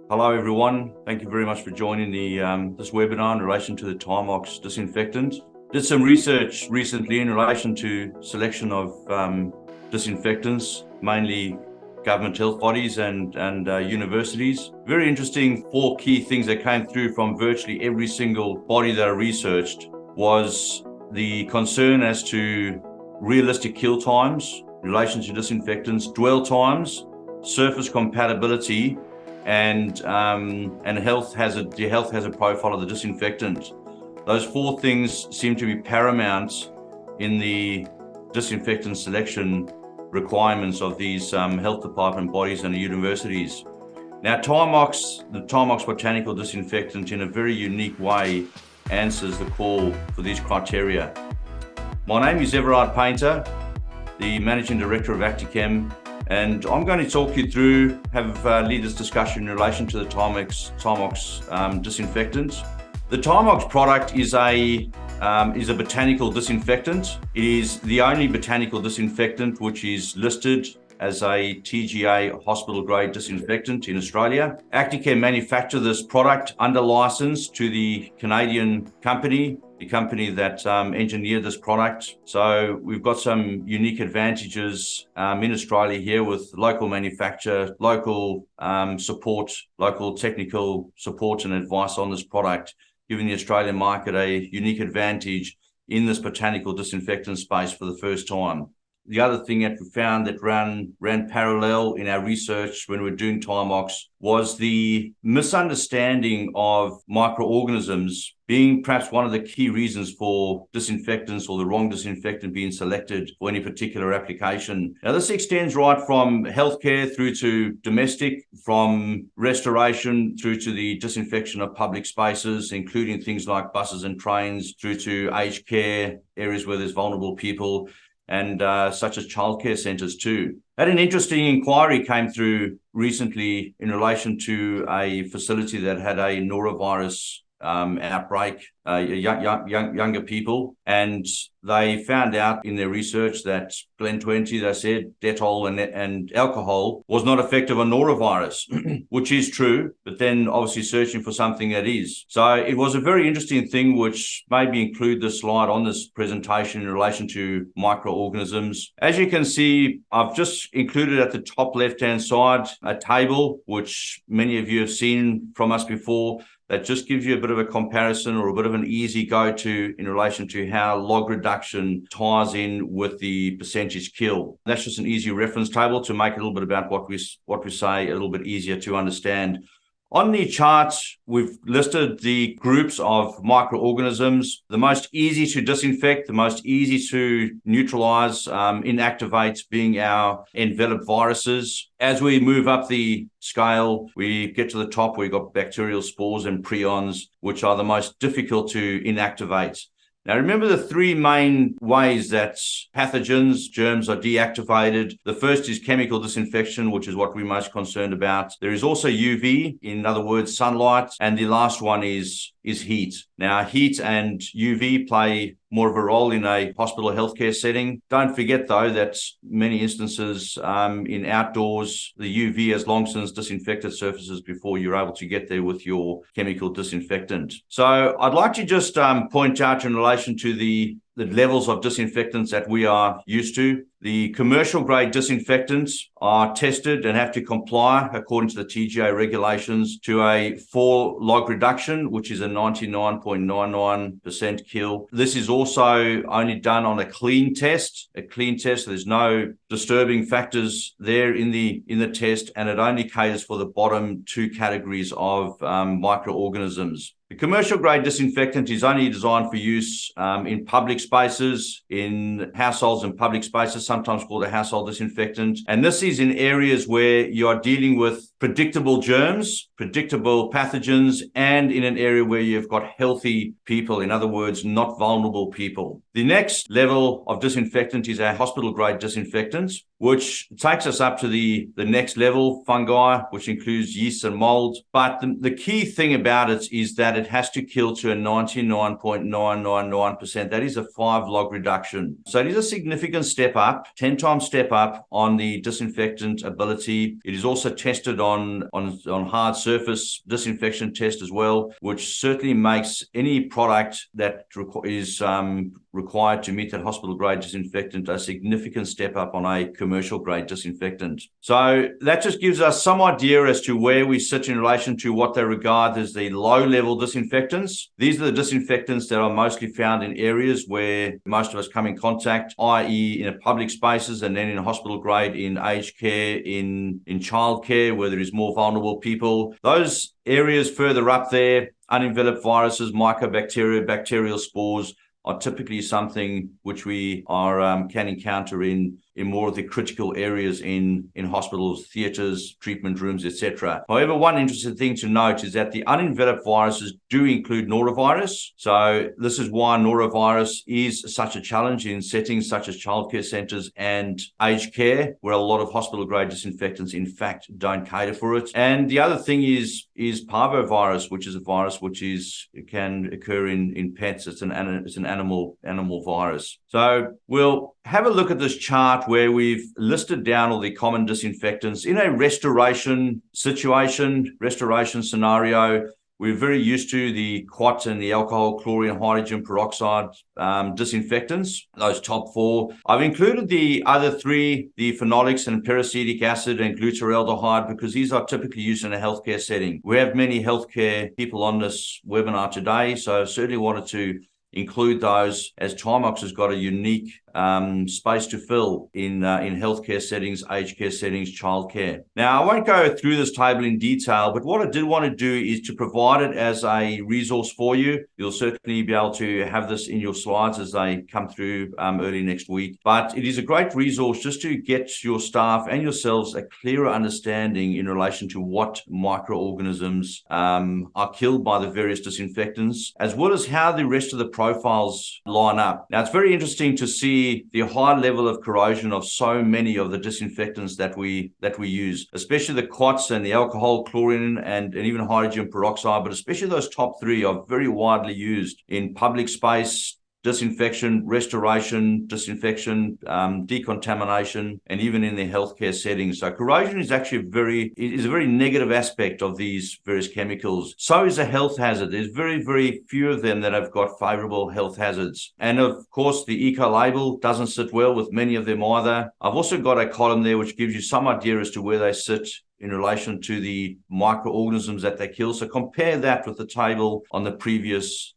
Hello everyone, thank you very much for joining this webinar in relation to the Thymox disinfectant. Did some research recently in relation to selection of disinfectants, mainly government health bodies and universities. Very interesting, 4 key things that came through from virtually every single body that I researched was the concern as to realistic kill times in relation to disinfectants, dwell times, surface compatibility, and health has a profile of the disinfectant. Those 4 things seem to be paramount in the disinfectant selection requirements of these health department bodies and the universities. Now, the Thymox botanical disinfectant, in a very unique way, answers the call for these criteria. My name is Everard Painter, the Managing Director of Actichem, and I'm going to talk you through, lead this discussion in relation to the Timex disinfectant. The Thymox product is a botanical disinfectant. It is the only botanical disinfectant which is listed as a TGA hospital-grade disinfectant in Australia. Actichem manufacture this product under license to the Canadian company, the company that engineered this product. So we've got some unique advantages in Australia here with local manufacture, local support, local technical support and advice on this product, giving the Australian market a unique advantage in this botanical disinfectant space for the first time. The other thing that we found that ran parallel in our research when we were doing Thymox was the misunderstanding of microorganisms being perhaps one of the key reasons for disinfectants or the wrong disinfectant being selected for any particular application. Now, this extends right from healthcare through to domestic, from restoration through to the disinfection of public spaces, including things like buses and trains, through to aged care, areas where there's vulnerable people, and such as childcare centres too. Had an interesting inquiry came through recently in relation to a facility that had a norovirus outbreak, younger people, and they found out in their research that Glen 20, they said Dettol and alcohol was not effective on norovirus, which is true, but then obviously searching for something that is. So it was a very interesting thing, which maybe include the slide on this presentation in relation to microorganisms. As you can see, I've just included at the top left-hand side a table, which many of you have seen from us before, that just gives you a bit of a comparison or a bit of an easy go-to in relation to how log reduction ties in with the percentage kill. That's just an easy reference table to make a little bit about what we say a little bit easier to understand. On the chart, we've listed the groups of microorganisms, the most easy to disinfect, the most easy to neutralize, inactivate being our enveloped viruses. As we move up the scale, we get to the top, we've got bacterial spores and prions, which are the most difficult to inactivate. Now, remember the 3 main ways that pathogens, germs are deactivated. The first is chemical disinfection, which is what we're most concerned about. There is also UV, in other words, sunlight. And the last one is heat. Now, heat and UV play more of a role in a hospital or healthcare setting. Don't forget, though, that many instances in outdoors, the UV has long since disinfected surfaces before you're able to get there with your chemical disinfectant. So I'd like to just point out in relation to the levels of disinfectants that we are used to. The commercial grade disinfectants are tested and have to comply according to the TGA regulations to a 4 log reduction, which is a 99.99% kill. This is also only done on a clean test. There's no disturbing factors there in the test, and it only caters for the bottom 2 categories of microorganisms. The commercial grade disinfectant is only designed for use in public spaces, in households and public spaces, sometimes called a household disinfectant. And this is in areas where you are dealing with predictable germs, predictable pathogens, and in an area where you've got healthy people, in other words, not vulnerable people. The next level of disinfectant is our hospital grade disinfectant. which takes us up to the next level, fungi, which includes yeast and mold. But the key thing about it is that it has to kill to a 99.999%. That is a 5-log reduction. So it is a significant step up, 10 times step up on the disinfectant ability. It is also tested on hard surface disinfection test as well, which certainly makes any product that is required to meet that hospital grade disinfectant a significant step up on a commercial grade disinfectant. So that just gives us some idea as to where we sit in relation to what they regard as the low level disinfectants. These are the disinfectants that are mostly found in areas where most of us come in contact, i.e. in public spaces, and then in hospital grade in aged care, in childcare, where there is more vulnerable people. Those areas further up there, unenveloped viruses, mycobacteria, bacterial spores, are typically something which we can encounter in more of the critical areas in hospitals, theatres, treatment rooms, etc. However, one interesting thing to note is that the unenveloped viruses do include norovirus. So this is why norovirus is such a challenge in settings such as childcare centres and aged care, where a lot of hospital-grade disinfectants, in fact, don't cater for it. And the other thing is parvovirus, which is a virus which can occur in pets. It's an animal virus. So we'll have a look at this chart where we've listed down all the common disinfectants in a restoration scenario. We're very used to the quat and the alcohol, chlorine, hydrogen peroxide disinfectants, those top 4. I've included the other 3, the phenolics and peracetic acid and glutaraldehyde, because these are typically used in a healthcare setting. We have many healthcare people on this webinar today, so I certainly wanted to include those, as Timex has got a unique space to fill in healthcare settings, aged care settings, childcare. Now, I won't go through this table in detail, but what I did want to do is to provide it as a resource for you. You'll certainly be able to have this in your slides as they come through early next week. But it is a great resource just to get your staff and yourselves a clearer understanding in relation to what microorganisms are killed by the various disinfectants, as well as how the rest of the profiles line up. Now, it's very interesting to see the high level of corrosion of so many of the disinfectants that we use, especially the quats and the alcohol, chlorine, and even hydrogen peroxide, but especially those top 3 are very widely used in public space, disinfection, restoration, disinfection, decontamination, and even in the healthcare settings. So corrosion is actually a very negative aspect of these various chemicals. So is a health hazard. There's very, very few of them that have got favorable health hazards. And of course, the eco label doesn't sit well with many of them either. I've also got a column there which gives you some idea as to where they sit in relation to the microorganisms that they kill. So compare that with the table on the previous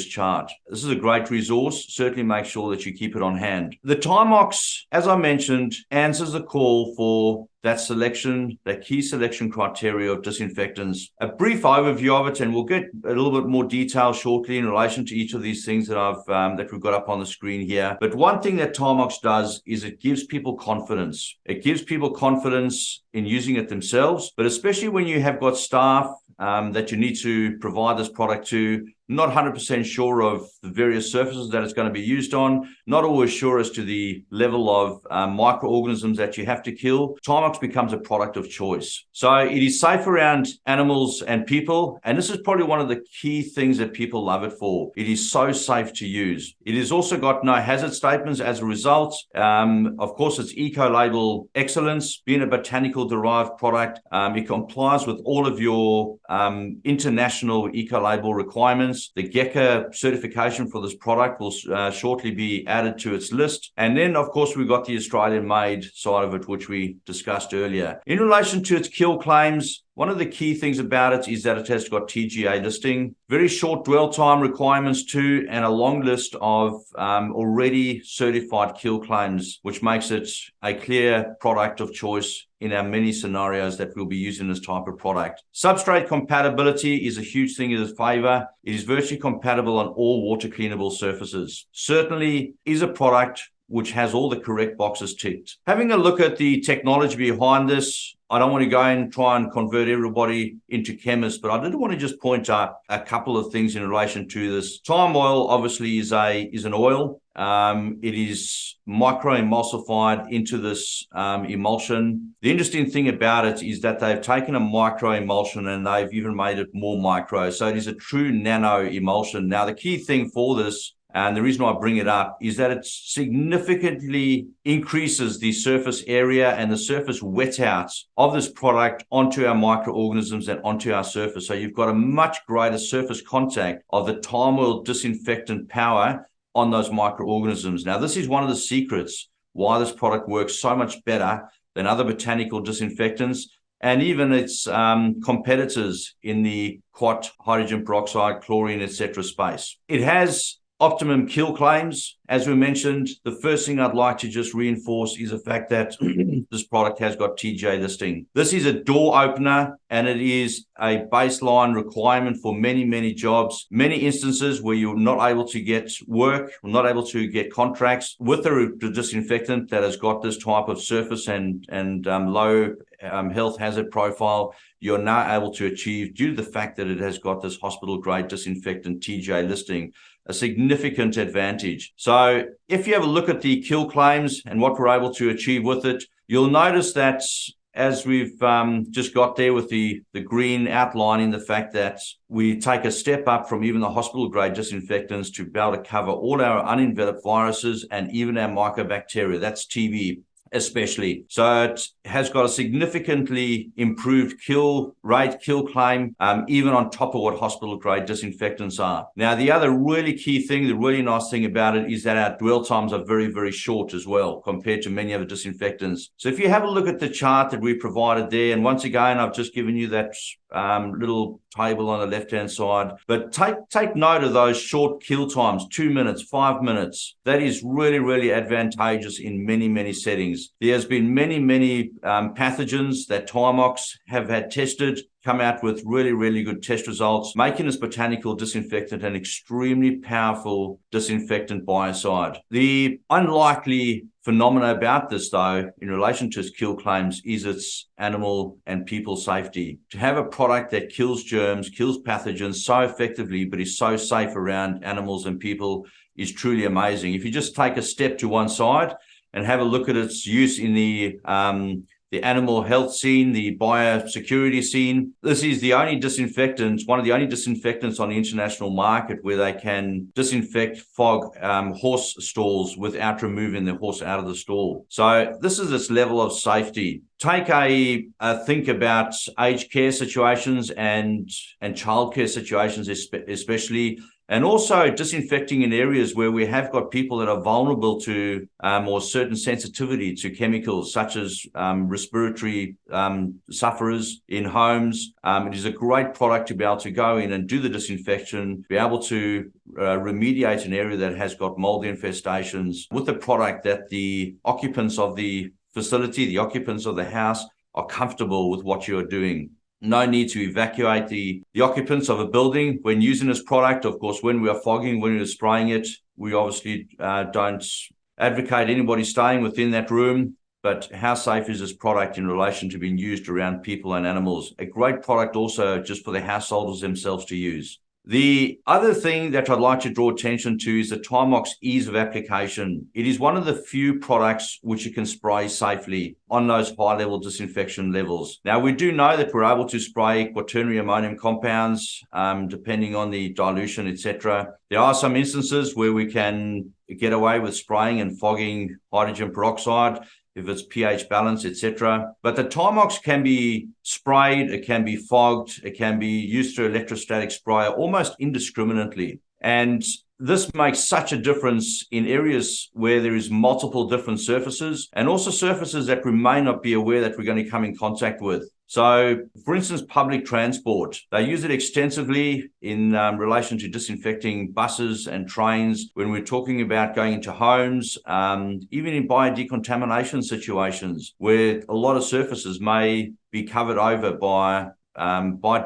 chart. This is a great resource. Certainly make sure that you keep it on hand. The Thymox, as I mentioned, answers the call for that key selection criteria of disinfectants. A brief overview of it, and we'll get a little bit more detail shortly in relation to each of these things that we've got up on the screen here. But one thing that Thymox does is it gives people confidence. It gives people confidence in using it themselves, but especially when you have got staff that you need to provide this product to, not 100% sure of the various surfaces that it's going to be used on, not always sure as to the level of microorganisms that you have to kill. Thymox becomes a product of choice. So it is safe around animals and people, and this is probably one of the key things that people love it for. It is so safe to use. It has also got no hazard statements as a result. Of course, it's eco-label excellence. Being a botanical-derived product, it complies with all of your international eco-label requirements. The GECA certification for this product will shortly be added to its list. And then, of course, we've got the Australian-made side of it, which we discussed earlier. In relation to its kill claims, one of the key things about it is that it has got TGA listing, very short dwell time requirements too, and a long list of already certified kill claims, which makes it a clear product of choice in our many scenarios that we'll be using this type of product. Substrate compatibility is a huge thing in its favor. It is virtually compatible on all water cleanable surfaces. Certainly is a product which has all the correct boxes ticked. Having a look at the technology behind this, I don't want to go and try and convert everybody into chemists, but I did want to just point out a couple of things in relation to this. Thyme oil obviously is an oil. It is micro-emulsified into this emulsion. The interesting thing about it is that they've taken a micro-emulsion and they've even made it more micro. So it is a true nano emulsion. Now, the key thing for this, and the reason why I bring it up, is that it significantly increases the surface area and the surface wet outs of this product onto our microorganisms and onto our surface. So you've got a much greater surface contact of the thyme oil disinfectant power on those microorganisms. Now, this is one of the secrets why this product works so much better than other botanical disinfectants and even its competitors in the quat, hydrogen peroxide, chlorine, etc. space. It has optimum kill claims. As we mentioned, the first thing I'd like to just reinforce is the fact that this product has got TGA listing. This is a door opener and it is a baseline requirement for many, many jobs, many instances where you're not able to get work, not able to get contracts with the disinfectant that has got this type of surface and low health hazard profile. You're now able to achieve, due to the fact that it has got this hospital grade disinfectant TGA listing, a significant advantage. So if you have a look at the kill claims and what we're able to achieve with it, you'll notice that as we've just got there with the green outlining the fact that we take a step up from even the hospital grade disinfectants to be able to cover all our unenveloped viruses and even our mycobacteria, that's TB especially. So it has got a significantly improved kill rate, kill claim, even on top of what hospital grade disinfectants are. Now, the other really key thing, the really nice thing about it is that our dwell times are very, very short as well compared to many other disinfectants. So if you have a look at the chart that we provided there, and once again, I've just given you that little table on the left-hand side, but take note of those short kill times, 2 minutes, 5 minutes. That is really, really advantageous in many, many settings. There's been many pathogens that Thymox have had tested, come out with really, really good test results, making this botanical disinfectant an extremely powerful disinfectant biocide. The unlikely phenomena about this, though, in relation to its kill claims, is its animal and people safety. To have a product that kills germs, kills pathogens so effectively, but is so safe around animals and people is truly amazing. If you just take a step to one side and have a look at its use in the animal health scene, the biosecurity scene. This is the only disinfectant, one of the only disinfectants on the international market where they can disinfect, fog horse stalls without removing the horse out of the stall. So this is its level of safety. Take a think about aged care situations and childcare situations especially, and also disinfecting in areas where we have got people that are vulnerable to or certain sensitivity to chemicals such as respiratory sufferers in homes. It is a great product to be able to go in and do the disinfection, be able to remediate an area that has got mold infestations with a product that the occupants of the facility, the occupants of the house are comfortable with what you're doing. No need to evacuate the occupants of a building when using this product. Of course, when we are fogging, when we are spraying it, we obviously don't advocate anybody staying within that room. But how safe is this product in relation to being used around people and animals? A great product also just for the householders themselves to use. The other thing that I'd like to draw attention to is the Thymox ease of application. It is one of the few products which you can spray safely on those high-level disinfection levels. Now, we do know that we're able to spray quaternary ammonium compounds, depending on the dilution, etc. There are some instances where we can get away with spraying and fogging hydrogen peroxide if it's pH balance, etc. But the Thymox can be sprayed, it can be fogged, it can be used through electrostatic sprayer almost indiscriminately. And this makes such a difference in areas where there is multiple different surfaces and also surfaces that we may not be aware that we're going to come in contact with. So, for instance, public transport, they use it extensively in relation to disinfecting buses and trains. When we're talking about going into homes, even in biodecontamination situations where a lot of surfaces may be covered over by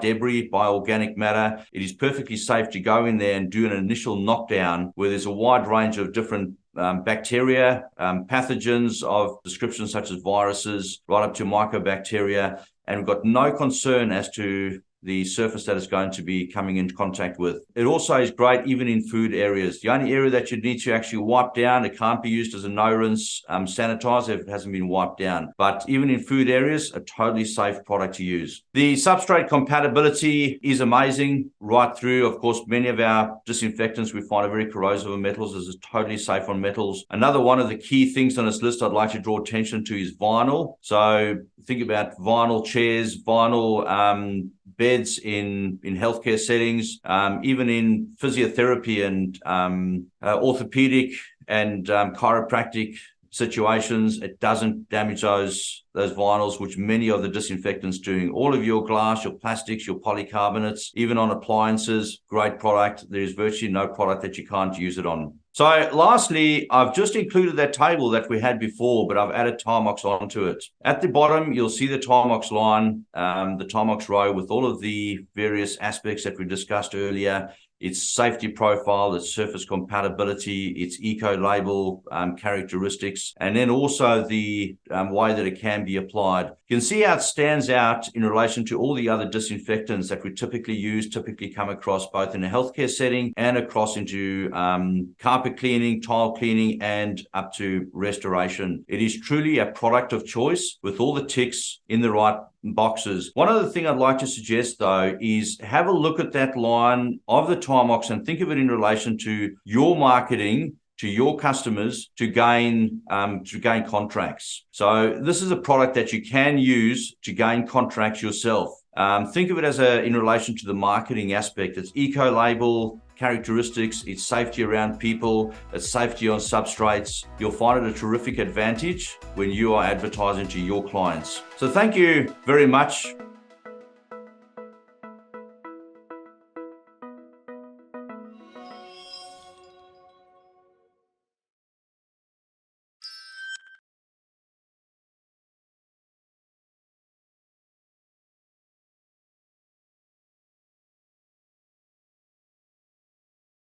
debris, by organic matter, it is perfectly safe to go in there and do an initial knockdown where there's a wide range of different bacteria, pathogens of descriptions such as viruses, right up to mycobacteria, and we've got no concern as to the surface that it's going to be coming into contact with. It also is great even in food areas. The only area that you need to actually wipe down, it can't be used as a no-rinse sanitizer if it hasn't been wiped down. But even in food areas, a totally safe product to use. The substrate compatibility is amazing right through. Of course, many of our disinfectants we find are very corrosive on metals. This is totally safe on metals. Another one of the key things on this list I'd like to draw attention to is vinyl. So think about vinyl chairs, vinyl beds in healthcare settings, even in physiotherapy and orthopedic and chiropractic situations. It doesn't damage those vinyls, which many of the disinfectants doing. All of your glass, your plastics, your polycarbonates, even on appliances, great product. There's virtually no product that you can't use it on. So lastly, I've just included that table that we had before, but I've added Thymox onto it. At the bottom, you'll see the Thymox line, the Thymox row with all of the various aspects that we discussed earlier. Its safety profile, its surface compatibility, its eco-label characteristics, and then also the way that it can be applied. You can see how it stands out in relation to all the other disinfectants that we typically come across both in a healthcare setting and across into carpet cleaning, tile cleaning, and up to restoration. It is truly a product of choice with all the ticks in the right boxes. One other thing I'd like to suggest though is have a look at that line of the Thymox and think of it in relation to your marketing to your customers to gain contracts. So this is a product that you can use to gain contracts yourself. Think of it as in relation to the marketing aspect. It's eco-label characteristics, it's safety around people, it's safety on substrates. You'll find it a terrific advantage when you are advertising to your clients. So thank you very much